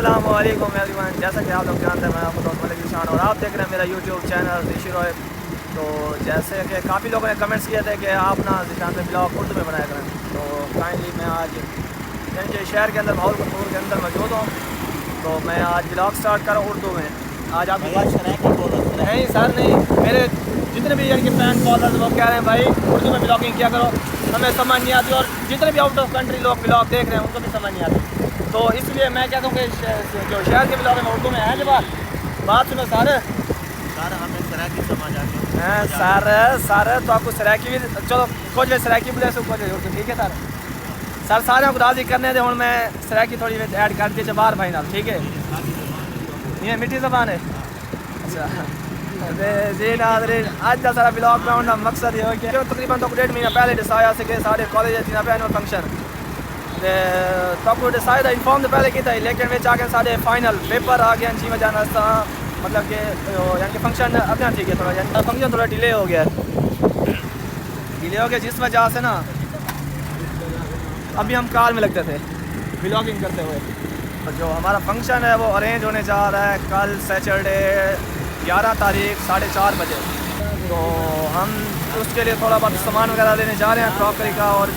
अस्सलाम वालेकुम एवरीवन। जैसा कि आप लोग जानते हैं मैं आपको दोस्त मलिक निशान और आप देख रहे हैं मेरा यूट्यूब चैनल ऋषि रॉय। तो जैसे कि काफ़ी लोगों ने कमेंट्स किए थे कि आप ना ज़िशान में ब्लॉग उर्दू में बनाया करें, तो काइंडली मैं आज यानी कि शहर के अंदर भावलपुर के अंदर मौजूद हूँ, तो मैं आज ब्लॉग स्टार्ट कर रहा हूँ उर्दू में। आज आप नहीं सर नहीं, मेरे जितने भी यानी कि फैन फॉलोअर्स वो कह रहे हैं भाई उर्दू में ब्लॉगिंग किया करो, हमें समझ नहीं आती, और जितने भी आउट ऑफ कंट्री लोग ब्लॉग देख रहे हैं उनको भी समझ नहीं आती। तो इसलिए मैं कहता हूँ कि जो शहर के ब्लॉग में उर्दू में है जवाब बात सुनो सारे हमें सराकी समझ आ गया हैं सारे तो आपको सराकी भी चलो खोज ले, सराकी भी खोज ले उर्दू, ठीक है सर सारे को राजी करने दे। हूँ मैं सराकी थोड़ी ऐड कर दी बाहर भाई नाल, ठीक है ये मीठी जबान है। अच्छा जी नाज़रीन, आज का सारा ब्लॉग में होना मकसद ये हो कि तकरीबन तो 1.5 महीना पहले डिसाया कि सारे कॉलेज एनुअल फंक्शन तो डिसाइड इन्फॉर्म तो पहले की था, लेकिन वे आके सारे फाइनल पेपर आ गए जी में जाना मतलब कि यानी कि फंक्शन अपना ठीक है थोड़ा यानी फंक्शन थोड़ा डिले हो गया जिस वजह से ना अभी हम कार में लगते थे ब्लॉगिंग करते हुए। और जो हमारा फंक्शन है वो अरेंज होने जा रहा है कल सैटरडे 11 तारीख 4:30 बजे। तो हम उसके लिए थोड़ा बहुत सामान वगैरह लेने जा रहे हैं, क्रॉकरी का और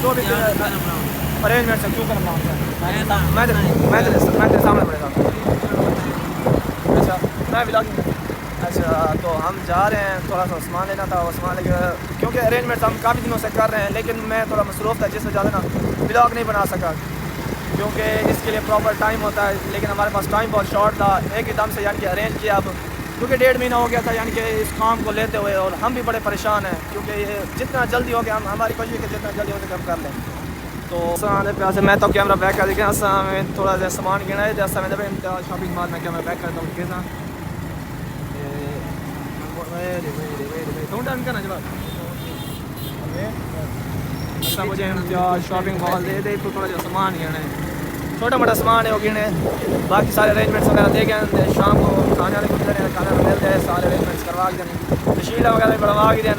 जो भी अरेंजमेंट से क्यों करना मैं तेरे सामने पड़ेगा। अच्छा मैं ब्लॉगिंग अच्छा तो हम जा रहे हैं, थोड़ा सा सामान लेना था, वो सामान लेके क्योंकि अरेंजमेंट हम काफ़ी दिनों से कर रहे हैं, लेकिन मैं थोड़ा मसरूफ़ था जिस वजह से ना ब्लॉग नहीं बना सका क्योंकि इसके लिए प्रॉपर टाइम होता है, लेकिन हमारे पास टाइम बहुत शॉर्ट था। एक एकदम से यानी कि अरेंज किया अब क्योंकि 1.5 महीना हो गया था यानी कि इस काम को लेते हुए, और हम भी बड़े परेशान हैं क्योंकि ये जितना जल्दी हो गया हम हमारी कोशिश है जितना जल्दी हो सके हम कर लें। तो प्यासे मैं तो कैमरा बैक कर दिया मैं थोड़ा सा सामान गिना है जैसा मैंने शॉपिंग मॉल में कैमरा बैक कर दूँ गिरना करना जवाब मुझे शॉपिंग मॉल दे तो थोड़ा जो सामान गिना है छोटा मोटा सामान है वो गिने, बाकी सारे अरेंजमेंट्स वगैरह दे गए। शाम को खाने वाले कुछ खाने मिल गए, सारे अरेंजमेंट्स करवा के दें, शीला वगैरह बढ़वा के दें,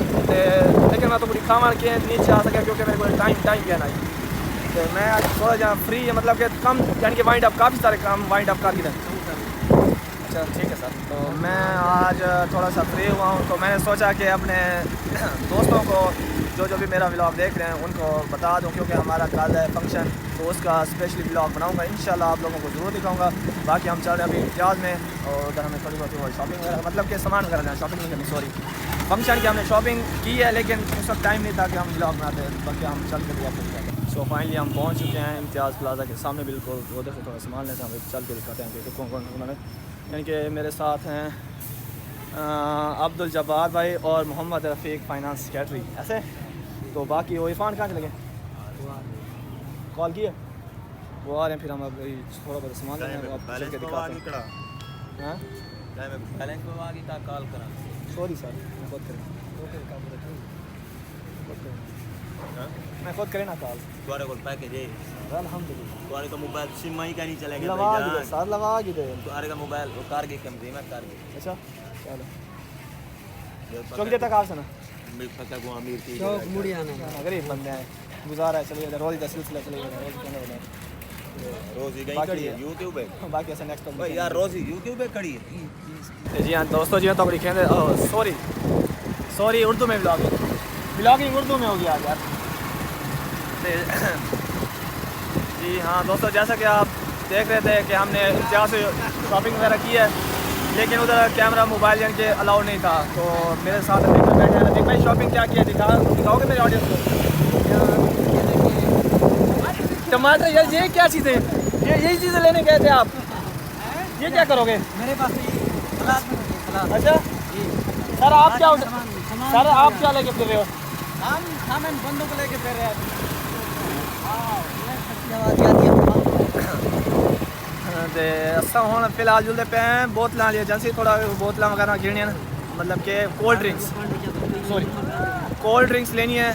लेकिन मैं तो पूरी खावा के नीचे आ सके क्योंकि मेरे को टाइम क्या नहीं। तो मैं आज थोड़ा जहाँ फ्री है मतलब कि कम यानी कि वाइंड अप काफ़ी सारे काम वाइंड अप कर दें। अच्छा ठीक है सर, तो मैं आज थोड़ा सा फ्री हुआ हूँ, तो मैंने सोचा कि अपने दोस्तों को जो भी मेरा व्लॉग देख रहे हैं उनको बता दूं क्योंकि हमारा कल है फंक्शन, तो उसका स्पेशली व्लॉग बनाऊंगा इंशाल्लाह, आप लोगों को ज़रूर दिखाऊंगा। बाकी हम चल रहे हैं अभी इम्तियाज़ में और उधर हमें थोड़ी बहुत शॉपिंग वगैरह मतलब कि सामान वगैरह लेना, शॉपिंग नहीं करनी सॉरी फंक्शन की हमने शॉपिंग की है, लेकिन उस वक्त टाइम नहीं था कि हम व्लॉग बनाते, बाकी हम चल के आपको दिखाते। सो फाइनली हम पहुँच चुके हैं इम्तियाज़ प्लाजा के सामने, बिल्कुल उधर से थोड़ा सामान लेते हैं, हम चल के दिखाते हैं कि कौन कौन उन्होंने यानी कि मेरे साथ हैं अब्दुल जब्बार भाई और मोहम्मद रफ़ीक फाइनेंस सेक्रेटरी ऐसे। तो बाकी वो इरफान कहाँ चले गए, कॉल किए वो आ रहे हैं, फिर हम अब थोड़ा बहुत सामान लेंगे चल के दिखाते हैं। हाँ कॉल करा सॉरी सर मैं खुद करें मैं खुद करें ना कॉल तुम्हारे को पैकेज है अल्हम्दुलिल्लाह, तुम्हारे का मोबाइल सिम ही का नहीं चलेगा लगा दे सर लगा दे तुम्हारे का मोबाइल वो कार के कम कीमत कार के। अच्छा चलो चौक देर तक आप सुना पता को अमीर की चौक मुड़ी आना गरीब बंदे हैं, गुजारा है चलिए रोज़ का सिलसिला चलेगा रोज़ कहने वाला रोज़ ही गई खड़ी है यूट्यूब पे, बाकी ऐसा नेक्स्ट भाई यार रोज़ ही यूट्यूब पे खड़ी है। जी हाँ दोस्तों जी तो बड़ी कहते सॉरी उर्दू में ब्लॉगिंग उर्दू में हो गया यार। जी हाँ दोस्तों, जैसा कि आप देख रहे थे कि हमने इम्तियाज़ से शॉपिंग वगैरह की है, लेकिन उधर कैमरा मोबाइल यानी कि अलाउ नहीं था, तो मेरे साथ रफीक बैठे हैं। रफीक भाई शॉपिंग क्या की है दिखाओगे मेरे ऑडियंस को? टमाटर यार ये क्या चीज़ है, यही चीज़ें लेने गए थे आप, ये क्या करोगे मेरे पास? अच्छा सर आप क्या लेके फिर रहे हो? हम सामान बंदों को लेके फिर रहे हैं। असा हूँ फिलहाल जुलते पे हैं बोतल लिए एजेंसी थोड़ा बोतल वगैरह गिरनी है, मतलब कि कोल्ड ड्रिंक्स लेनी है,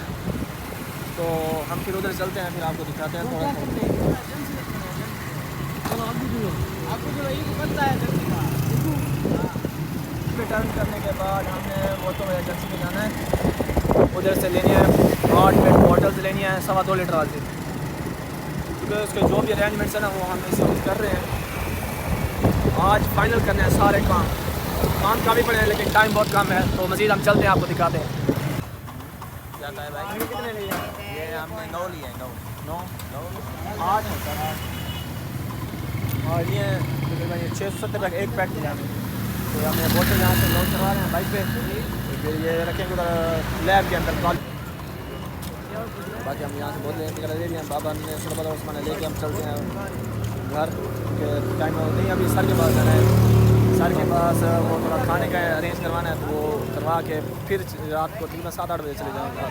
तो हम फिर उधर चलते हैं, फिर आपको दिखाते हैं थोड़ा रिटर्न करने के बाद हमने वो तो एजेंसी में जाना है, उधर से लेनी है 8 पेट बॉटल्स लेनी है 2.25 लीटर वाली, क्योंकि उसके जो भी अरेंजमेंट्स है ना वो हम इस वक्त कर रहे हैं। आज फाइनल करने हैं सारे काम काफ़ी पड़े हैं लेकिन टाइम बहुत कम है, तो मज़ीद हम चलते हैं, आपको दिखाते हैं। क्या कहा है भाई? कितने लिए हैं? ये हमने 9 लिए हैं, 9 9 8 हैं सर, 8 और ये तकरीबन 670 रुपये एक पैक दिया हमें। तो हमने बोतल यहाँ से लोड करवा रहे हैं बाइक पे, तो फिर ये रखेंगे उधर लैब के अंदर कॉल। बाकी हम यहाँ से बोतलें निकल ले लिए, बाबा ने सुबह उस्मान लेके हम चलते हैं घर के टाइम नहीं, अभी सर के पास जाना है, सर के पास वो थोड़ा खाने का अरेंज करवाना है, तो वो करवा के फिर रात को तकरीबन 7-8 बजे चले जाएंगे।